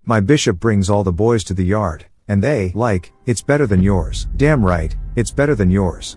My bishop brings all the boys to the yard, and they, like, it's better than yours. Damn right, it's better than yours.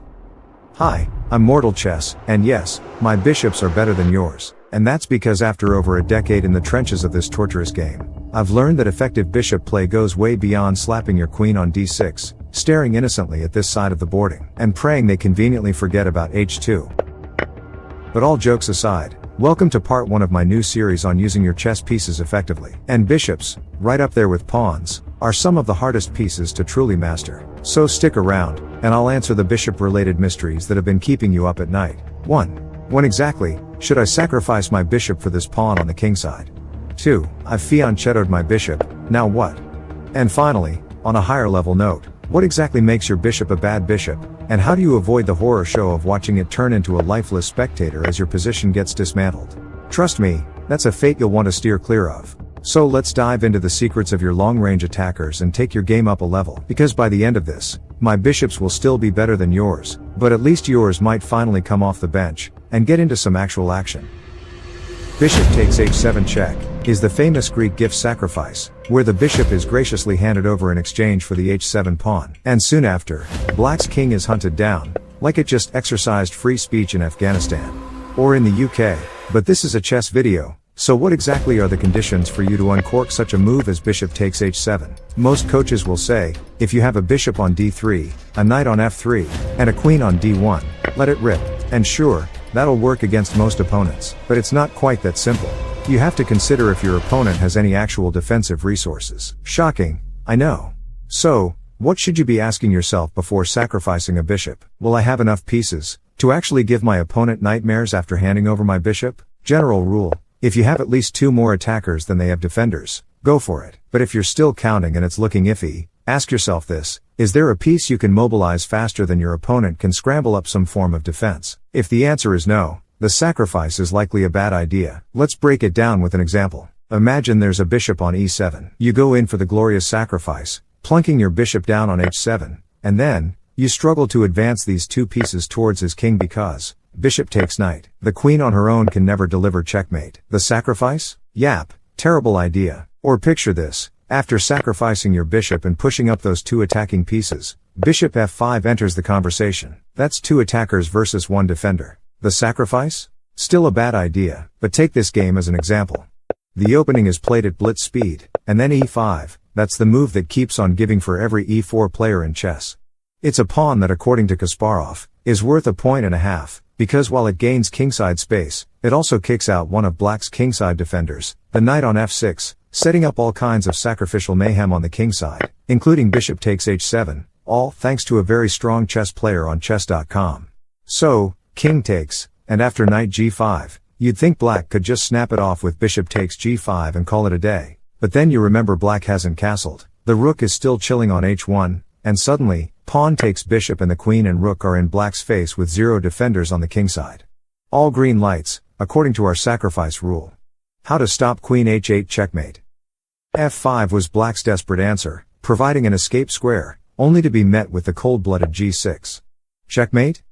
Hi, I'm Mortal Chess, and yes, my bishops are better than yours. And that's because after over a decade in the trenches of this torturous game, I've learned that effective bishop play goes way beyond slapping your queen on d6, staring innocently at this side of the boarding, and praying they conveniently forget about h2. But all jokes aside, welcome to part 1 of my new series on using your chess pieces effectively. And bishops, right up there with pawns, are some of the hardest pieces to truly master. So stick around, and I'll answer the bishop-related mysteries that have been keeping you up at night. 1. When exactly should I sacrifice my bishop for this pawn on the king side? 2. I've fianchettoed my bishop, now what? And finally, on a higher level note, what exactly makes your bishop a bad bishop, and how do you avoid the horror show of watching it turn into a lifeless spectator as your position gets dismantled? Trust me, that's a fate you'll want to steer clear of. So let's dive into the secrets of your long-range attackers and take your game up a level, because by the end of this, my bishops will still be better than yours, but at least yours might finally come off the bench and get into some actual action. Bishop takes h7 check is the famous Greek gift sacrifice, where the bishop is graciously handed over in exchange for the h7 pawn. And soon after, black's king is hunted down, like it just exercised free speech in Afghanistan. Or in the UK, but this is a chess video, so what exactly are the conditions for you to uncork such a move as bishop takes h7? Most coaches will say, if you have a bishop on d3, a knight on f3, and a queen on d1, let it rip. And sure, that'll work against most opponents, but it's not quite that simple. You have to consider if your opponent has any actual defensive resources. Shocking, I know. So, what should you be asking yourself before sacrificing a bishop? Will I have enough pieces to actually give my opponent nightmares after handing over my bishop? General rule, if you have at least 2 more attackers than they have defenders, go for it. But if you're still counting and it's looking iffy, ask yourself this: is there a piece you can mobilize faster than your opponent can scramble up some form of defense? If the answer is no, the sacrifice is likely a bad idea. Let's break it down with an example. Imagine there's a bishop on e7. You go in for the glorious sacrifice, plunking your bishop down on h7, and then, you struggle to advance these 2 pieces towards his king because bishop takes knight. The queen on her own can never deliver checkmate. The sacrifice? Yap, terrible idea. Or picture this: after sacrificing your bishop and pushing up those 2 attacking pieces, bishop f5 enters the conversation. That's 2 attackers versus 1 defender. The sacrifice? Still a bad idea, but take this game as an example. The opening is played at blitz speed, and then e5, that's the move that keeps on giving for every e4 player in chess. It's a pawn that, according to Kasparov, is worth a point and a half, because while it gains kingside space, it also kicks out one of black's kingside defenders, the knight on f6, setting up all kinds of sacrificial mayhem on the kingside, including bishop takes h7, all thanks to a very strong chess player on chess.com. So, king takes, and after knight g5, you'd think black could just snap it off with bishop takes g5 and call it a day. But then you remember black hasn't castled, the rook is still chilling on h1, and suddenly, pawn takes bishop and the queen and rook are in black's face with 0 defenders on the kingside. All green lights, according to our sacrifice rule. How to stop queen h8 checkmate. f5 was black's desperate answer, providing an escape square, only to be met with the cold-blooded g6. Checkmate?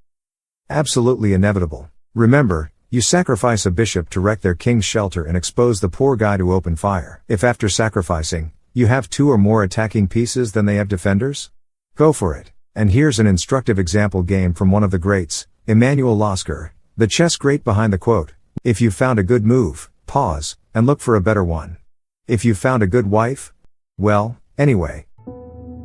Absolutely inevitable. Remember, you sacrifice a bishop to wreck their king's shelter and expose the poor guy to open fire. If after sacrificing, you have 2 or more attacking pieces than they have defenders, go for it. And here's an instructive example game from one of the greats, Emanuel Lasker, the chess great behind the quote: if you've found a good move, pause, and look for a better one. If you've found a good wife? Well, anyway.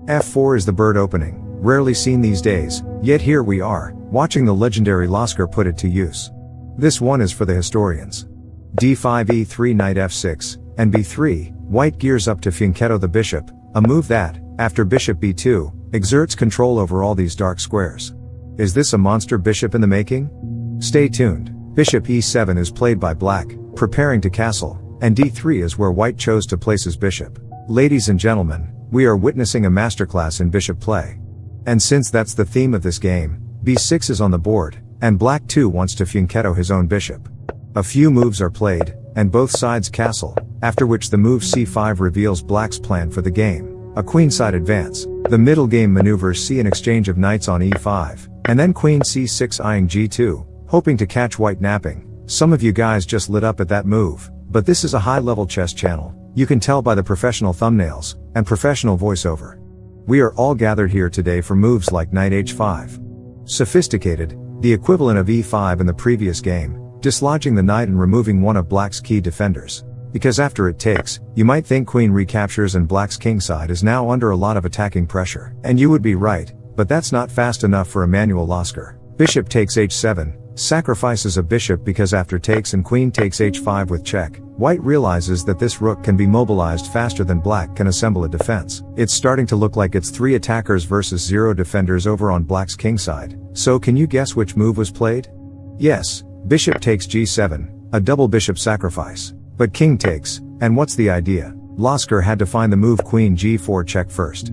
f4 is the bird opening, rarely seen these days, yet here we are, watching the legendary Lasker put it to use. This one is for the historians. d5 e3 knight f6, and b3, white gears up to fianchetto the bishop, a move that, after bishop b2, exerts control over all these dark squares. Is this a monster bishop in the making? Stay tuned. Bishop e7 is played by black, preparing to castle, and d3 is where white chose to place his bishop. Ladies and gentlemen, we are witnessing a masterclass in bishop play. And since that's the theme of this game, b6 is on the board, and black too wants to fianchetto his own bishop. A few moves are played, and both sides castle, after which the move c5 reveals black's plan for the game, a queenside advance. The middle game maneuvers see an exchange of knights on e5, and then queen c6 eyeing g2, hoping to catch white napping. Some of you guys just lit up at that move, but this is a high-level chess channel, You can tell by the professional thumbnails and professional voiceover. We are all gathered here today for moves like knight h5. Sophisticated, the equivalent of e5 in the previous game, dislodging the knight and removing one of black's key defenders. Because after it takes, you might think queen recaptures and black's kingside is now under a lot of attacking pressure. And you would be right, but that's not fast enough for Emanuel Lasker. Bishop takes h7, sacrifices a bishop because after takes and queen takes h5 with check, white realizes that this rook can be mobilized faster than black can assemble a defense. It's starting to look like it's 3 attackers versus 0 defenders over on black's kingside. So can you guess which move was played? Yes, bishop takes g7, a double bishop sacrifice. But king takes, and what's the idea? Lasker had to find the move queen g4 check first.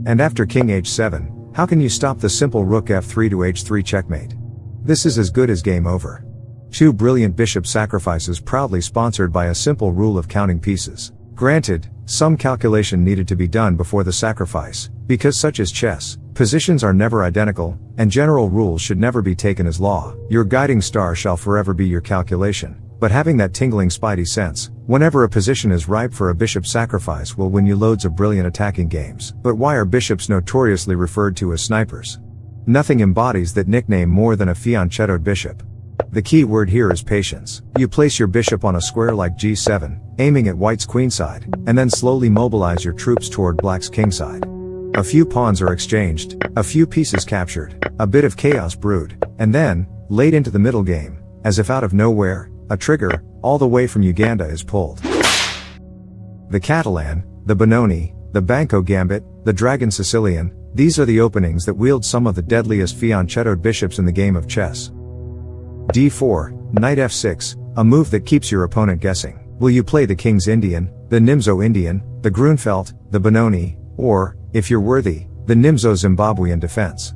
And after king h7, how can you stop the simple rook f3 to h3 checkmate? This is as good as game over. 2 brilliant bishop sacrifices proudly sponsored by a simple rule of counting pieces. Granted, some calculation needed to be done before the sacrifice, because such is chess, positions are never identical, and general rules should never be taken as law. Your guiding star shall forever be your calculation. But having that tingling spidey sense, whenever a position is ripe for a bishop sacrifice will win you loads of brilliant attacking games. But why are bishops notoriously referred to as snipers? Nothing embodies that nickname more than a fianchettoed bishop. The key word here is patience. You place your bishop on a square like g7, aiming at white's queenside, and then slowly mobilize your troops toward black's kingside. A few pawns are exchanged, a few pieces captured, a bit of chaos brewed, and then, late into the middle game, as if out of nowhere, a trigger, all the way from Uganda is pulled. The Catalan, the Benoni, the Banco Gambit, the Dragon Sicilian, these are the openings that wield some of the deadliest fianchettoed bishops in the game of chess. d4, knight f6, a move that keeps your opponent guessing. Will you play the King's Indian, the Nimzo Indian, the Grunfeld, the Benoni, or, if you're worthy, the Nimzo Zimbabwean defense?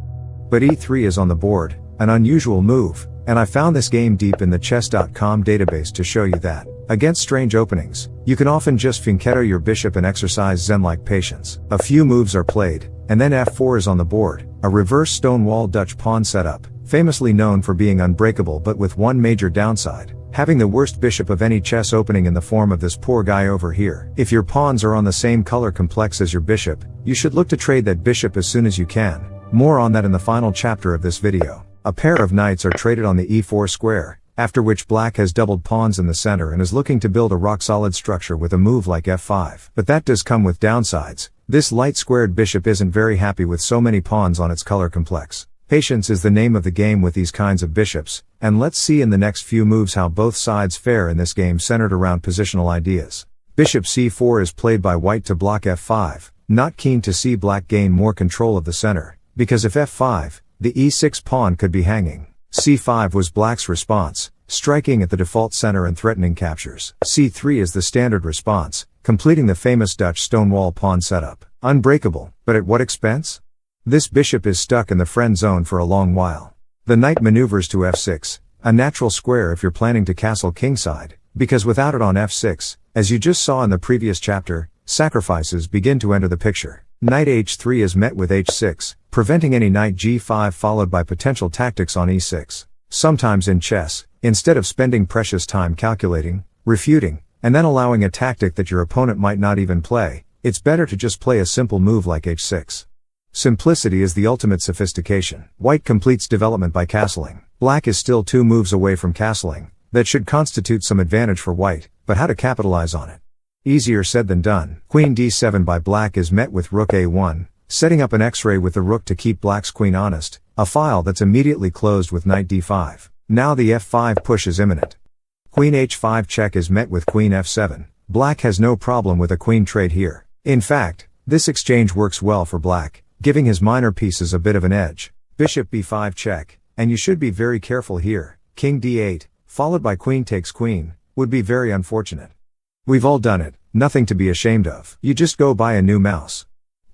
But e3 is on the board, an unusual move, and I found this game deep in the chess.com database to show you that, against strange openings, you can often just fianchetto your bishop and exercise zen-like patience. A few moves are played, and then f4 is on the board, a reverse stonewall Dutch pawn setup, famously known for being unbreakable but with one major downside, having the worst bishop of any chess opening in the form of this poor guy over here. If your pawns are on the same color complex as your bishop, you should look to trade that bishop as soon as you can. More on that in the final chapter of this video. A pair of knights are traded on the e4 square, after which black has doubled pawns in the center and is looking to build a rock-solid structure with a move like f5. But that does come with downsides. This light-squared bishop isn't very happy with so many pawns on its color complex. Patience is the name of the game with these kinds of bishops, and let's see in the next few moves how both sides fare in this game centered around positional ideas. Bishop c4 is played by white to block f5, not keen to see black gain more control of the center, because if f5, the e6 pawn could be hanging. c5 was black's response, striking at the default center and threatening captures. c3 is the standard response, completing the famous Dutch stonewall pawn setup. Unbreakable, but at what expense? This bishop is stuck in the friend zone for a long while. The knight maneuvers to f6, a natural square if you're planning to castle kingside, because without it on f6, as you just saw in the previous chapter, sacrifices begin to enter the picture. Knight h3 is met with h6, preventing any knight g5 followed by potential tactics on e6. Sometimes in chess, instead of spending precious time calculating, refuting, and then allowing a tactic that your opponent might not even play, it's better to just play a simple move like h6. Simplicity is the ultimate sophistication. White completes development by castling. Black is still 2 moves away from castling. That should constitute some advantage for white, but how to capitalize on it? Easier said than done. Queen d7 by black is met with rook a1, setting up an x-ray with the rook to keep black's queen honest, a file that's immediately closed with knight d5. Now the f5 push is imminent. Queen h5 check is met with queen f7. Black has no problem with a queen trade here. In fact, this exchange works well for black, giving his minor pieces a bit of an edge. Bishop b5 check, and you should be very careful here. King d8, followed by queen takes queen, would be very unfortunate. We've all done it, nothing to be ashamed of. You just go buy a new mouse.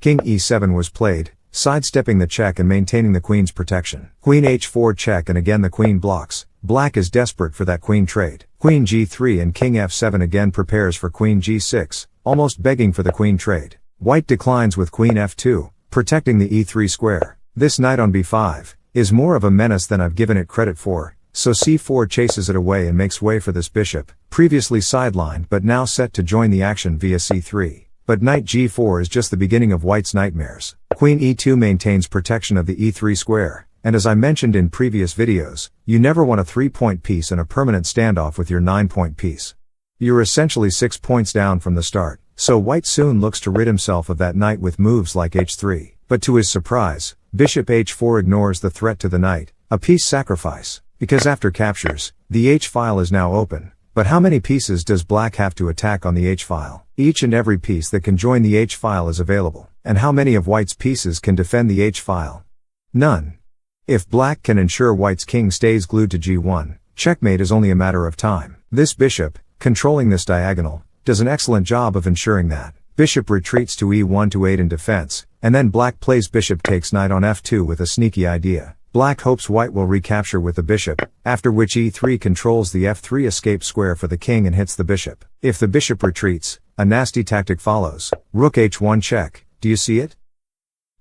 King e7 was played, sidestepping the check and maintaining the queen's protection. Queen h4 check and again the queen blocks. Black is desperate for that queen trade. Queen g3 and king f7 again prepares for queen g6, almost begging for the queen trade. White declines with queen f2, protecting the e3 square. This knight on b5 is more of a menace than I've given it credit for, so c4 chases it away and makes way for this bishop, previously sidelined but now set to join the action via c3. But knight g4 is just the beginning of white's nightmares. Queen e2 maintains protection of the e3 square, and as I mentioned in previous videos, you never want a 3-point piece in a permanent standoff with your 9-point piece. You're essentially 6 points down from the start, so white soon looks to rid himself of that knight with moves like h3. But to his surprise, bishop h4 ignores the threat to the knight, a piece sacrifice, because after captures, the h-file is now open. But how many pieces does black have to attack on the h-file? Each and every piece that can join the h-file is available. And how many of white's pieces can defend the h-file? None. If black can ensure white's king stays glued to g1, checkmate is only a matter of time. This bishop, controlling this diagonal, does an excellent job of ensuring that. Bishop retreats to e1 to aid in defense, and then black plays bishop takes knight on f2 with a sneaky idea. Black hopes white will recapture with the bishop, after which e3 controls the f3 escape square for the king and hits the bishop. If the bishop retreats, a nasty tactic follows. Rook h1 check, do you see it?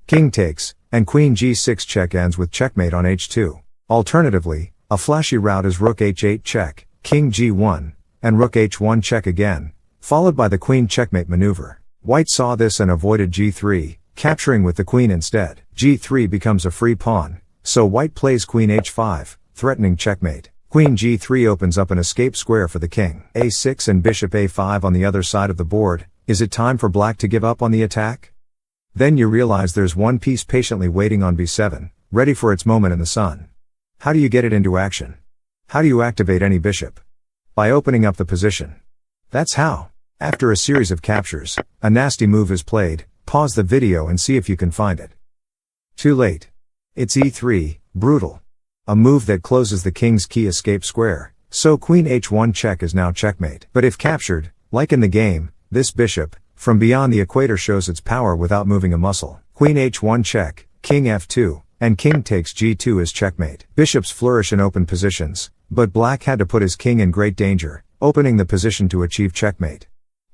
King takes, and queen g6 check ends with checkmate on h2. Alternatively, a flashy route is rook h8 check, king g1, and rook h1 check again, followed by the queen checkmate maneuver. White saw this and avoided g3, capturing with the queen instead. g3 becomes a free pawn, so white plays queen h5, threatening checkmate. Queen g3 opens up an escape square for the king. a6 and bishop a5 on the other side of the board. Is it time for black to give up on the attack? Then you realize there's one piece patiently waiting on b7, ready for its moment in the sun. How do you get it into action? How do you activate any bishop? By opening up the position. That's how. After a series of captures, a nasty move is played. Pause the video and see if you can find it. Too late. It's e3, brutal. A move that closes the king's key escape square, so queen h1 check is now checkmate. But if captured, like in the game, this bishop, from beyond the equator shows its power without moving a muscle. Queen h1 check, king f2, and king takes g2 is checkmate. Bishops flourish in open positions, but black had to put his king in great danger, opening the position to achieve checkmate.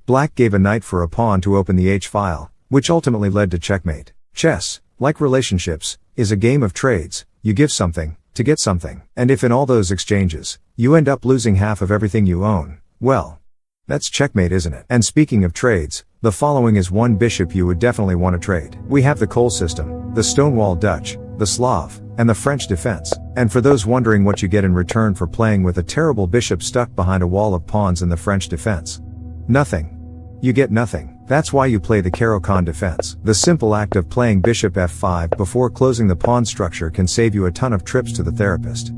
Black gave a knight for a pawn to open the h-file, which ultimately led to checkmate. Chess, like relationships, is a game of trades. You give something, to get something. And if in all those exchanges, you end up losing half of everything you own, well, that's checkmate, isn't it? And speaking of trades, the following is one bishop you would definitely want to trade. We have the Coal system, the Stonewall Dutch, the Slav, and the French defense. And for those wondering what you get in return for playing with a terrible bishop stuck behind a wall of pawns in the French defense. Nothing. You get nothing. That's why you play the Caro-Kann defense. The simple act of playing bishop f5 before closing the pawn structure can save you a ton of trips to the therapist.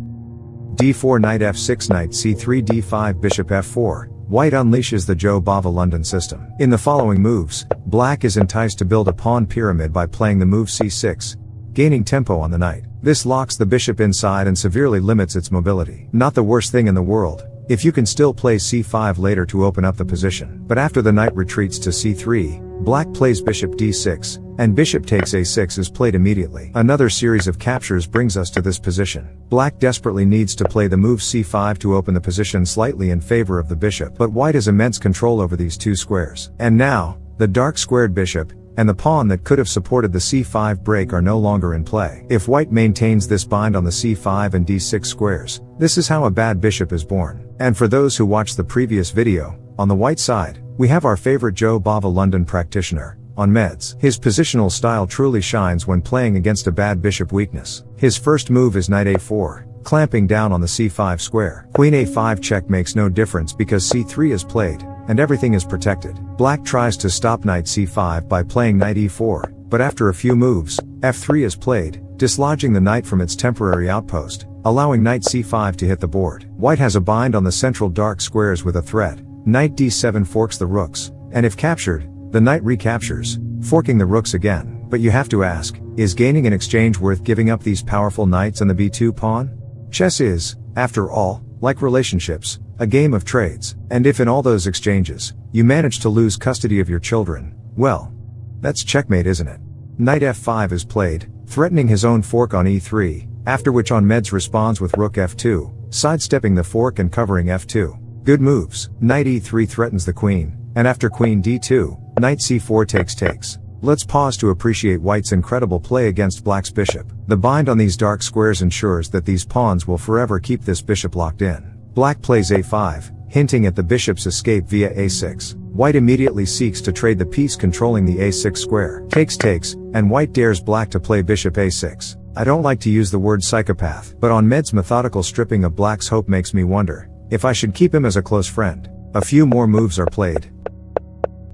d4 knight f6 knight c3 d5 bishop f4. White unleashes the Joe Bava London system. In the following moves, black is enticed to build a pawn pyramid by playing the move c6, gaining tempo on the knight. This locks the bishop inside and severely limits its mobility. Not the worst thing in the world, if you can still play c5 later to open up the position. But after the knight retreats to c3, black plays bishop d6, and bishop takes a6 is played immediately. Another series of captures brings us to this position. Black desperately needs to play the move c5 to open the position slightly in favor of the bishop, but white has immense control over these two squares. And now, the dark squared bishop, and the pawn that could have supported the c5 break are no longer in play. If white maintains this bind on the c5 and d6 squares, this is how a bad bishop is born. And for those who watched the previous video, on the white side, we have our favorite Joe Bava London practitioner, on meds. His positional style truly shines when playing against a bad bishop weakness. His first move is knight a4, clamping down on the c5 square. Queen a5 check makes no difference because c3 is played, and everything is protected. Black tries to stop knight c5 by playing knight e4, but after a few moves, f3 is played, dislodging the knight from its temporary outpost, allowing knight c5 to hit the board. White has a bind on the central dark squares with a threat. Knight d7 forks the rooks, and if captured, the knight recaptures, forking the rooks again. But you have to ask, is gaining an exchange worth giving up these powerful knights and the b2 pawn? Chess is, after all, like relationships, a game of trades. And if in all those exchanges, you manage to lose custody of your children, well, that's checkmate, isn't it? Knight f5 is played, threatening his own fork on e3, after which on meds responds with rook f2, sidestepping the fork and covering f2. Good moves. Knight e3 threatens the queen, and after queen d2, knight c4 takes. Let's pause to appreciate white's incredible play against black's bishop. The bind on these dark squares ensures that these pawns will forever keep this bishop locked in. Black plays a5, hinting at the bishop's escape via a6. White immediately seeks to trade the piece controlling the a6 square. Takes, and white dares black to play bishop a6. I don't like to use the word psychopath, but on Med's methodical stripping of black's hope makes me wonder if I should keep him as a close friend. A few more moves are played,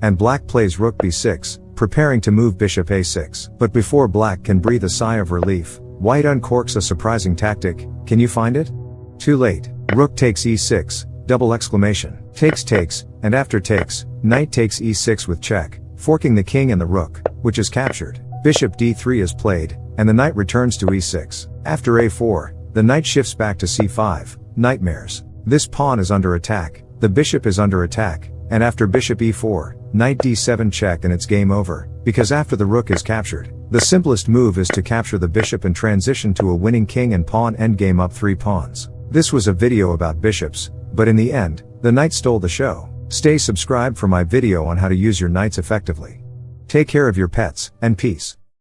and black plays rook b6, preparing to move bishop a6. But before black can breathe a sigh of relief, white uncorks a surprising tactic. Can you find it? Too late. Rook takes e6, double exclamation. Takes, and after takes, knight takes e6 with check, forking the king and the rook, which is captured. Bishop d3 is played, and the knight returns to e6. After a4, the knight shifts back to c5. Nightmares. This pawn is under attack, the bishop is under attack, and after bishop e4, knight d7 check and it's game over, because after the rook is captured, the simplest move is to capture the bishop and transition to a winning king and pawn endgame up 3 pawns. This was a video about bishops, but in the end, the knight stole the show. Stay subscribed for my video on how to use your knights effectively. Take care of your pets, and peace.